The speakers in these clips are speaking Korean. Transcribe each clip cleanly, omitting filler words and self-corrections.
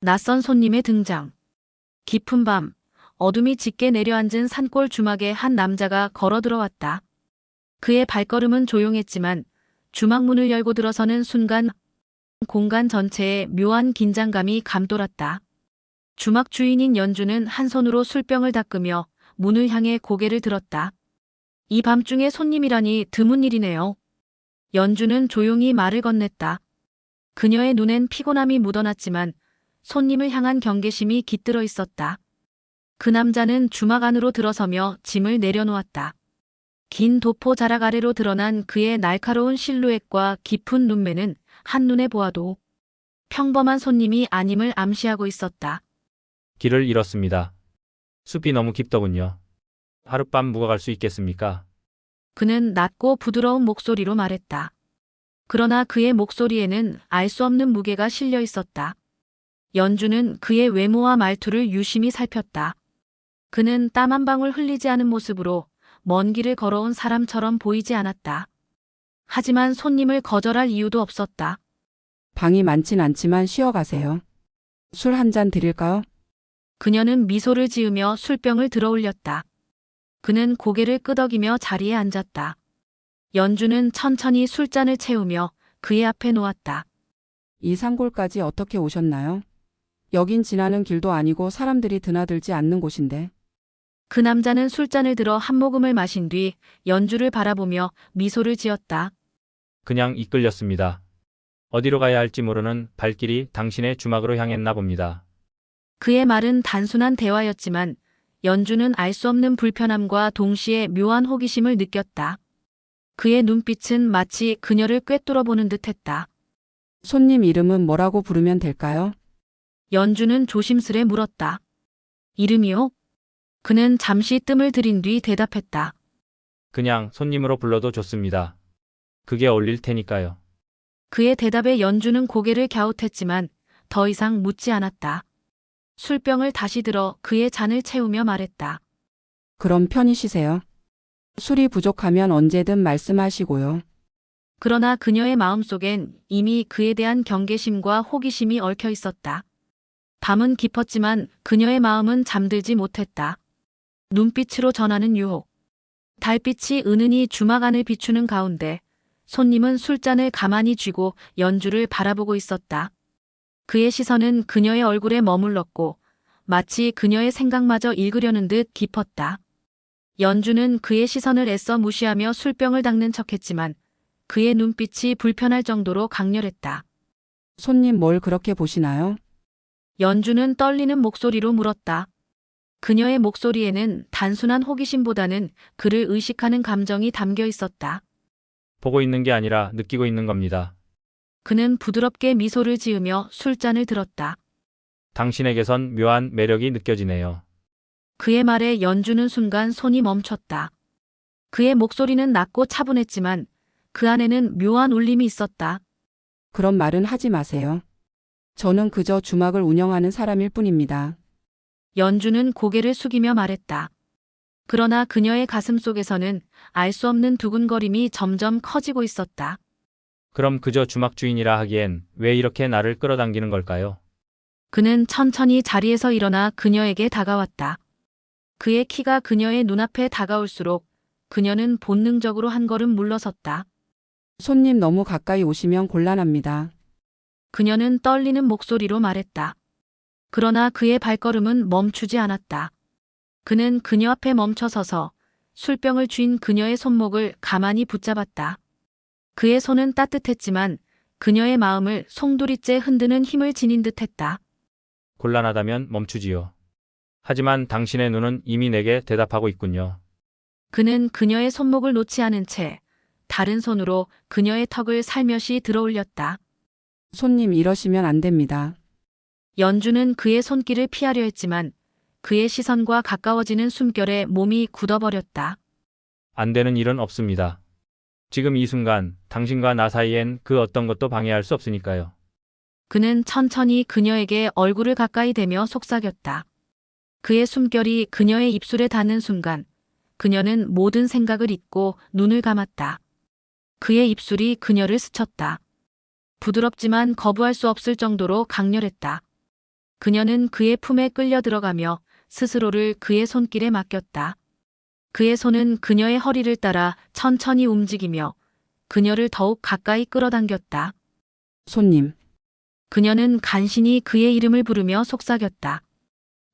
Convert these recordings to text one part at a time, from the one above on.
낯선 손님의 등장. 깊은 밤, 어둠이 짙게 내려앉은 산골 주막에 한 남자가 걸어 들어왔다. 그의 발걸음은 조용했지만 주막 문을 열고 들어서는 순간 공간 전체에 묘한 긴장감이 감돌았다. 주막 주인인 연주는 한 손으로 술병을 닦으며 문을 향해 고개를 들었다. 이 밤중에 손님이라니 드문 일이네요. 연주는 조용히 말을 건넸다. 그녀의 눈엔 피곤함이 묻어났지만 손님을 향한 경계심이 깃들어 있었다. 그 남자는 주막 안으로 들어서며 짐을 내려놓았다. 긴 도포 자락 아래로 드러난 그의 날카로운 실루엣과 깊은 눈매는 한눈에 보아도 평범한 손님이 아님을 암시하고 있었다. 길을 잃었습니다. 숲이 너무 깊더군요. 하룻밤 묵어갈 수 있겠습니까? 그는 낮고 부드러운 목소리로 말했다. 그러나 그의 목소리에는 알 수 없는 무게가 실려 있었다. 연주는 그의 외모와 말투를 유심히 살폈다. 그는 땀 한 방울 흘리지 않은 모습으로 먼 길을 걸어온 사람처럼 보이지 않았다. 하지만 손님을 거절할 이유도 없었다. 방이 많진 않지만 쉬어가세요. 술 한 잔 드릴까요? 그녀는 미소를 지으며 술병을 들어 올렸다. 그는 고개를 끄덕이며 자리에 앉았다. 연주는 천천히 술잔을 채우며 그의 앞에 놓았다. 이 산골까지 어떻게 오셨나요? 여긴 지나는 길도 아니고 사람들이 드나들지 않는 곳인데. 그 남자는 술잔을 들어 한 모금을 마신 뒤 연주를 바라보며 미소를 지었다. 그냥 이끌렸습니다. 어디로 가야 할지 모르는 발길이 당신의 주막으로 향했나 봅니다. 그의 말은 단순한 대화였지만 연주는 알 수 없는 불편함과 동시에 묘한 호기심을 느꼈다. 그의 눈빛은 마치 그녀를 꿰뚫어 보는 듯했다. 손님 이름은 뭐라고 부르면 될까요? 연주는 조심스레 물었다. 이름이요? 그는 잠시 뜸을 들인 뒤 대답했다. 그냥 손님으로 불러도 좋습니다. 그게 어울릴 테니까요. 그의 대답에 연주는 고개를 갸웃했지만 더 이상 묻지 않았다. 술병을 다시 들어 그의 잔을 채우며 말했다. 그럼 편히 쉬세요. 술이 부족하면 언제든 말씀하시고요. 그러나 그녀의 마음속엔 이미 그에 대한 경계심과 호기심이 얽혀 있었다. 밤은 깊었지만 그녀의 마음은 잠들지 못했다. 눈빛으로 전하는 유혹. 달빛이 은은히 주막 안을 비추는 가운데 손님은 술잔을 가만히 쥐고 연주를 바라보고 있었다. 그의 시선은 그녀의 얼굴에 머물렀고 마치 그녀의 생각마저 읽으려는 듯 깊었다. 연주는 그의 시선을 애써 무시하며 술병을 닦는 척했지만 그의 눈빛이 불편할 정도로 강렬했다. 손님 뭘 그렇게 보시나요? 연주는 떨리는 목소리로 물었다. 그녀의 목소리에는 단순한 호기심보다는 그를 의식하는 감정이 담겨 있었다. 보고 있는 게 아니라 느끼고 있는 겁니다. 그는 부드럽게 미소를 지으며 술잔을 들었다. 당신에게선 묘한 매력이 느껴지네요. 그의 말에 연주는 순간 손이 멈췄다. 그의 목소리는 낮고 차분했지만 그 안에는 묘한 울림이 있었다. 그런 말은 하지 마세요. 저는 그저 주막을 운영하는 사람일 뿐입니다. 연주는 고개를 숙이며 말했다. 그러나 그녀의 가슴 속에서는 알 수 없는 두근거림이 점점 커지고 있었다. 그럼 그저 주막 주인이라 하기엔 왜 이렇게 나를 끌어당기는 걸까요? 그는 천천히 자리에서 일어나 그녀에게 다가왔다. 그의 키가 그녀의 눈앞에 다가올수록 그녀는 본능적으로 한 걸음 물러섰다. 손님 너무 가까이 오시면 곤란합니다. 그녀는 떨리는 목소리로 말했다. 그러나 그의 발걸음은 멈추지 않았다. 그는 그녀 앞에 멈춰서서 술병을 쥔 그녀의 손목을 가만히 붙잡았다. 그의 손은 따뜻했지만 그녀의 마음을 송두리째 흔드는 힘을 지닌 듯했다. 곤란하다면 멈추지요. 하지만 당신의 눈은 이미 내게 대답하고 있군요. 그는 그녀의 손목을 놓지 않은 채 다른 손으로 그녀의 턱을 살며시 들어올렸다. 손님 이러시면 안 됩니다. 연주는 그의 손길을 피하려 했지만 그의 시선과 가까워지는 숨결에 몸이 굳어버렸다. 안 되는 일은 없습니다. 지금 이 순간 당신과 나 사이엔 그 어떤 것도 방해할 수 없으니까요. 그는 천천히 그녀에게 얼굴을 가까이 대며 속삭였다. 그의 숨결이 그녀의 입술에 닿는 순간 그녀는 모든 생각을 잊고 눈을 감았다. 그의 입술이 그녀를 스쳤다. 부드럽지만 거부할 수 없을 정도로 강렬했다. 그녀는 그의 품에 끌려 들어가며 스스로를 그의 손길에 맡겼다. 그의 손은 그녀의 허리를 따라 천천히 움직이며 그녀를 더욱 가까이 끌어당겼다. 손님, 그녀는 간신히 그의 이름을 부르며 속삭였다.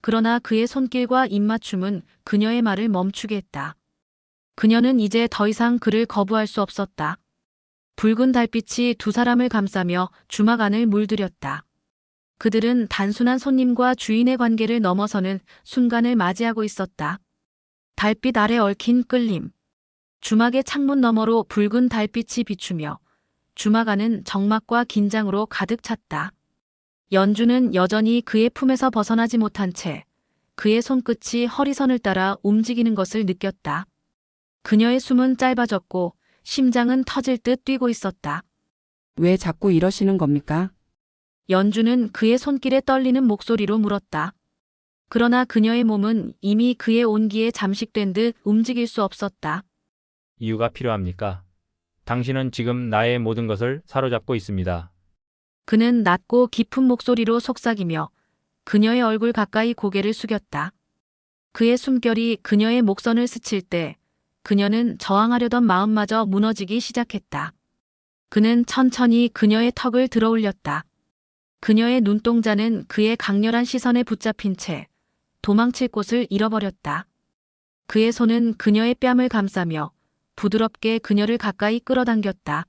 그러나 그의 손길과 입맞춤은 그녀의 말을 멈추게 했다. 그녀는 이제 더 이상 그를 거부할 수 없었다. 붉은 달빛이 두 사람을 감싸며 주막 안을 물들였다. 그들은 단순한 손님과 주인의 관계를 넘어서는 순간을 맞이하고 있었다. 달빛 아래 얽힌 끌림. 주막의 창문 너머로 붉은 달빛이 비추며 주막 안은 적막과 긴장으로 가득 찼다. 연주는 여전히 그의 품에서 벗어나지 못한 채 그의 손끝이 허리선을 따라 움직이는 것을 느꼈다. 그녀의 숨은 짧아졌고 심장은 터질 듯 뛰고 있었다. 왜 자꾸 이러시는 겁니까? 연주는 그의 손길에 떨리는 목소리로 물었다. 그러나 그녀의 몸은 이미 그의 온기에 잠식된 듯 움직일 수 없었다. 이유가 필요합니까? 당신은 지금 나의 모든 것을 사로잡고 있습니다. 그는 낮고 깊은 목소리로 속삭이며 그녀의 얼굴 가까이 고개를 숙였다. 그의 숨결이 그녀의 목선을 스칠 때 그녀는 저항하려던 마음마저 무너지기 시작했다. 그는 천천히 그녀의 턱을 들어 올렸다. 그녀의 눈동자는 그의 강렬한 시선에 붙잡힌 채 도망칠 곳을 잃어버렸다. 그의 손은 그녀의 뺨을 감싸며 부드럽게 그녀를 가까이 끌어당겼다.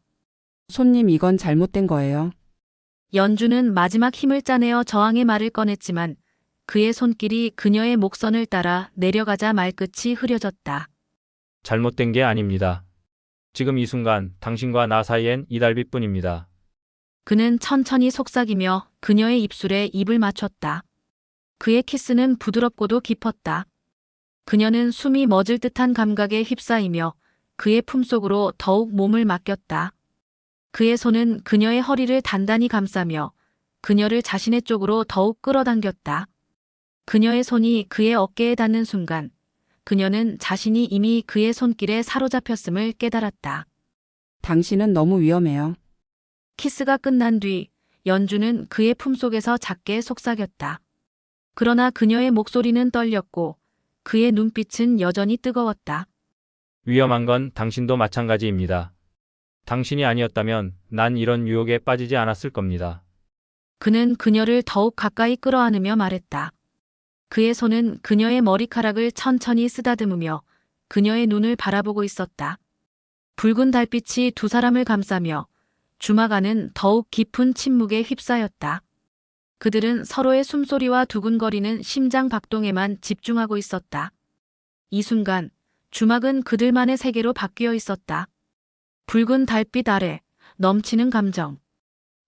손님, 이건 잘못된 거예요. 연주는 마지막 힘을 짜내어 저항의 말을 꺼냈지만 그의 손길이 그녀의 목선을 따라 내려가자 말끝이 흐려졌다. 잘못된 게 아닙니다. 지금 이 순간 당신과 나 사이엔 이달빛뿐입니다. 그는 천천히 속삭이며 그녀의 입술에 입을 맞췄다. 그의 키스는 부드럽고도 깊었다. 그녀는 숨이 멎을 듯한 감각에 휩싸이며 그의 품속으로 더욱 몸을 맡겼다. 그의 손은 그녀의 허리를 단단히 감싸며 그녀를 자신의 쪽으로 더욱 끌어당겼다. 그녀의 손이 그의 어깨에 닿는 순간 그녀는 자신이 이미 그의 손길에 사로잡혔음을 깨달았다. 당신은 너무 위험해요. 키스가 끝난 뒤 연주는 그의 품속에서 작게 속삭였다. 그러나 그녀의 목소리는 떨렸고 그의 눈빛은 여전히 뜨거웠다. 위험한 건 당신도 마찬가지입니다. 당신이 아니었다면 난 이런 유혹에 빠지지 않았을 겁니다. 그는 그녀를 더욱 가까이 끌어안으며 말했다. 그의 손은 그녀의 머리카락을 천천히 쓰다듬으며 그녀의 눈을 바라보고 있었다. 붉은 달빛이 두 사람을 감싸며 주막 안은 더욱 깊은 침묵에 휩싸였다. 그들은 서로의 숨소리와 두근거리는 심장 박동에만 집중하고 있었다. 이 순간 주막은 그들만의 세계로 바뀌어 있었다. 붉은 달빛 아래 넘치는 감정.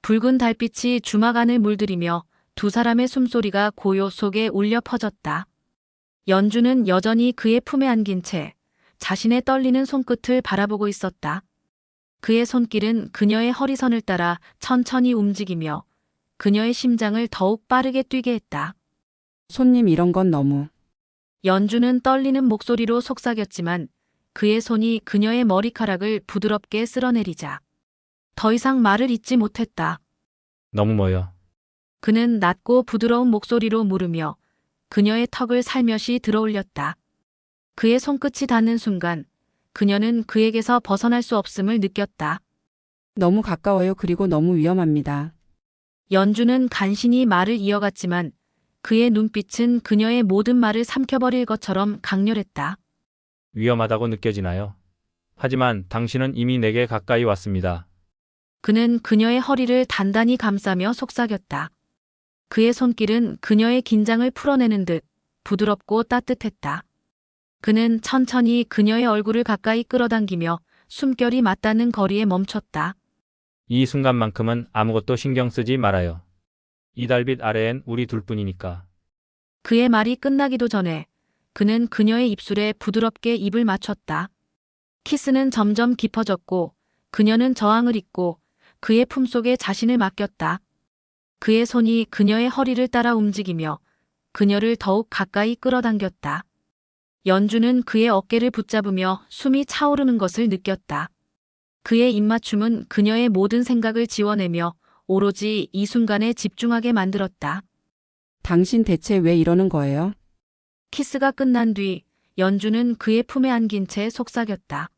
붉은 달빛이 주막 안을 물들이며 두 사람의 숨소리가 고요 속에 울려 퍼졌다. 연주는 여전히 그의 품에 안긴 채 자신의 떨리는 손끝을 바라보고 있었다. 그의 손길은 그녀의 허리선을 따라 천천히 움직이며 그녀의 심장을 더욱 빠르게 뛰게 했다. 손님, 이런 건 너무. 연주는 떨리는 목소리로 속삭였지만 그의 손이 그녀의 머리카락을 부드럽게 쓸어내리자 더 이상 말을 잇지 못했다. 너무 뭐요? 그는 낮고 부드러운 목소리로 물으며 그녀의 턱을 살며시 들어올렸다. 그의 손끝이 닿는 순간 그녀는 그에게서 벗어날 수 없음을 느꼈다. 너무 가까워요. 그리고 너무 위험합니다. 연주는 간신히 말을 이어갔지만 그의 눈빛은 그녀의 모든 말을 삼켜버릴 것처럼 강렬했다. 위험하다고 느껴지나요? 하지만 당신은 이미 내게 가까이 왔습니다. 그는 그녀의 허리를 단단히 감싸며 속삭였다. 그의 손길은 그녀의 긴장을 풀어내는 듯 부드럽고 따뜻했다. 그는 천천히 그녀의 얼굴을 가까이 끌어당기며 숨결이 맞닿는 거리에 멈췄다. 이 순간만큼은 아무것도 신경 쓰지 말아요. 이 달빛 아래엔 우리 둘뿐이니까. 그의 말이 끝나기도 전에 그는 그녀의 입술에 부드럽게 입을 맞췄다. 키스는 점점 깊어졌고 그녀는 저항을 잊고 그의 품속에 자신을 맡겼다. 그의 손이 그녀의 허리를 따라 움직이며 그녀를 더욱 가까이 끌어당겼다. 연주는 그의 어깨를 붙잡으며 숨이 차오르는 것을 느꼈다. 그의 입맞춤은 그녀의 모든 생각을 지워내며 오로지 이 순간에 집중하게 만들었다. 당신 대체 왜 이러는 거예요? 키스가 끝난 뒤 연주는 그의 품에 안긴 채 속삭였다.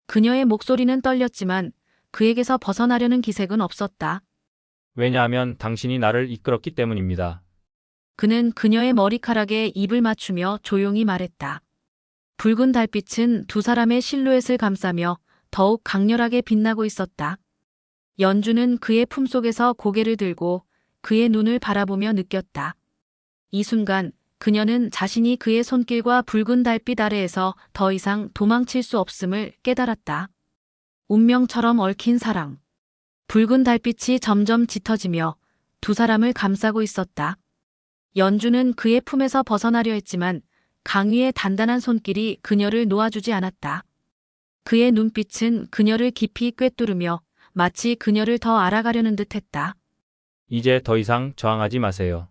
그녀의 목소리는 떨렸지만 그에게서 벗어나려는 기색은 없었다. 왜냐하면 당신이 나를 이끌었기 때문입니다. 그는 그녀의 머리카락에 입을 맞추며 조용히 말했다. 붉은 달빛은 두 사람의 실루엣을 감싸며 더욱 강렬하게 빛나고 있었다. 연주는 그의 품속에서 고개를 들고 그의 눈을 바라보며 느꼈다. 이 순간 그녀는 자신이 그의 손길과 붉은 달빛 아래에서 더 이상 도망칠 수 없음을 깨달았다. 운명처럼 얽힌 사랑. 붉은 달빛이 점점 짙어지며 두 사람을 감싸고 있었다. 연주는 그의 품에서 벗어나려 했지만 강위의 단단한 손길이 그녀를 놓아주지 않았다. 그의 눈빛은 그녀를 깊이 꿰뚫으며 마치 그녀를 더 알아가려는 듯했다. 이제 더 이상 저항하지 마세요.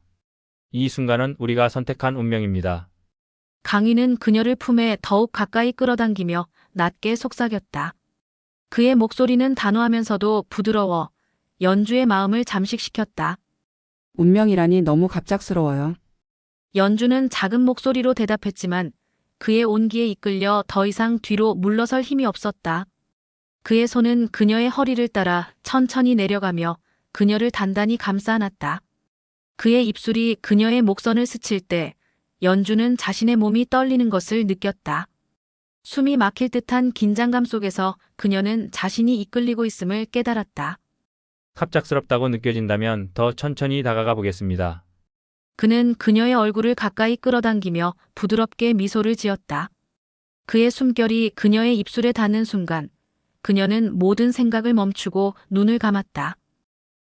이 순간은 우리가 선택한 운명입니다. 강위는 그녀를 품에 더욱 가까이 끌어당기며 낮게 속삭였다. 그의 목소리는 단호하면서도 부드러워 연주의 마음을 잠식시켰다. 운명이라니 너무 갑작스러워요. 연주는 작은 목소리로 대답했지만 그의 온기에 이끌려 더 이상 뒤로 물러설 힘이 없었다. 그의 손은 그녀의 허리를 따라 천천히 내려가며 그녀를 단단히 감싸 안았다. 그의 입술이 그녀의 목선을 스칠 때 연주는 자신의 몸이 떨리는 것을 느꼈다. 숨이 막힐 듯한 긴장감 속에서 그녀는 자신이 이끌리고 있음을 깨달았다. 갑작스럽다고 느껴진다면 더 천천히 다가가 보겠습니다. 그는 그녀의 얼굴을 가까이 끌어당기며 부드럽게 미소를 지었다. 그의 숨결이 그녀의 입술에 닿는 순간 그녀는 모든 생각을 멈추고 눈을 감았다.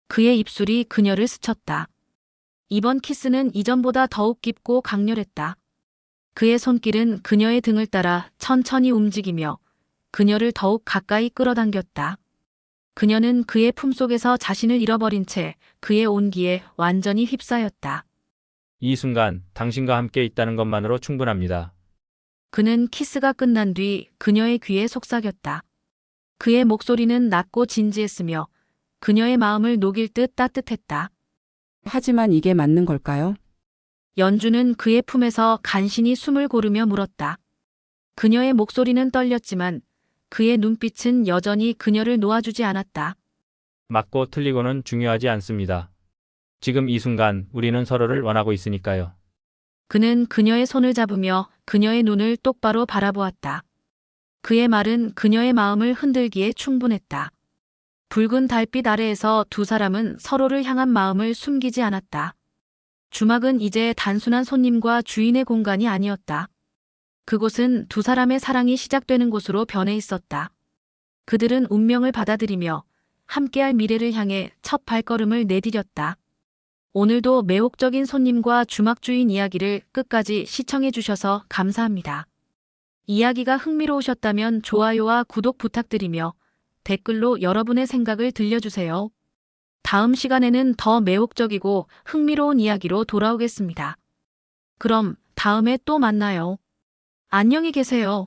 그의 입술이 그녀를 스쳤다. 이번 키스는 이전보다 더욱 깊고 강렬했다. 그의 손길은 그녀의 등을 따라 천천히 움직이며 그녀를 더욱 가까이 끌어당겼다. 그녀는 그의 품속에서 자신을 잃어버린 채 그의 온기에 완전히 휩싸였다. 이 순간 당신과 함께 있다는 것만으로 충분합니다. 그는 키스가 끝난 뒤 그녀의 귀에 속삭였다. 그의 목소리는 낮고 진지했으며 그녀의 마음을 녹일 듯 따뜻했다. 하지만 이게 맞는 걸까요? 연주는 그의 품에서 간신히 숨을 고르며 물었다. 그녀의 목소리는 떨렸지만 그의 눈빛은 여전히 그녀를 놓아주지 않았다. 맞고 틀리고는 중요하지 않습니다. 지금 이 순간 우리는 서로를 원하고 있으니까요. 그는 그녀의 손을 잡으며 그녀의 눈을 똑바로 바라보았다. 그의 말은 그녀의 마음을 흔들기에 충분했다. 붉은 달빛 아래에서 두 사람은 서로를 향한 마음을 숨기지 않았다. 주막은 이제 단순한 손님과 주인의 공간이 아니었다. 그곳은 두 사람의 사랑이 시작되는 곳으로 변해 있었다. 그들은 운명을 받아들이며 함께할 미래를 향해 첫 발걸음을 내디뎠다. 오늘도 매혹적인 손님과 주막 주인 이야기를 끝까지 시청해 주셔서 감사합니다. 이야기가 흥미로우셨다면 좋아요와 구독 부탁드리며 댓글로 여러분의 생각을 들려주세요. 다음 시간에는 더 매혹적이고 흥미로운 이야기로 돌아오겠습니다. 그럼 다음에 또 만나요. 안녕히 계세요.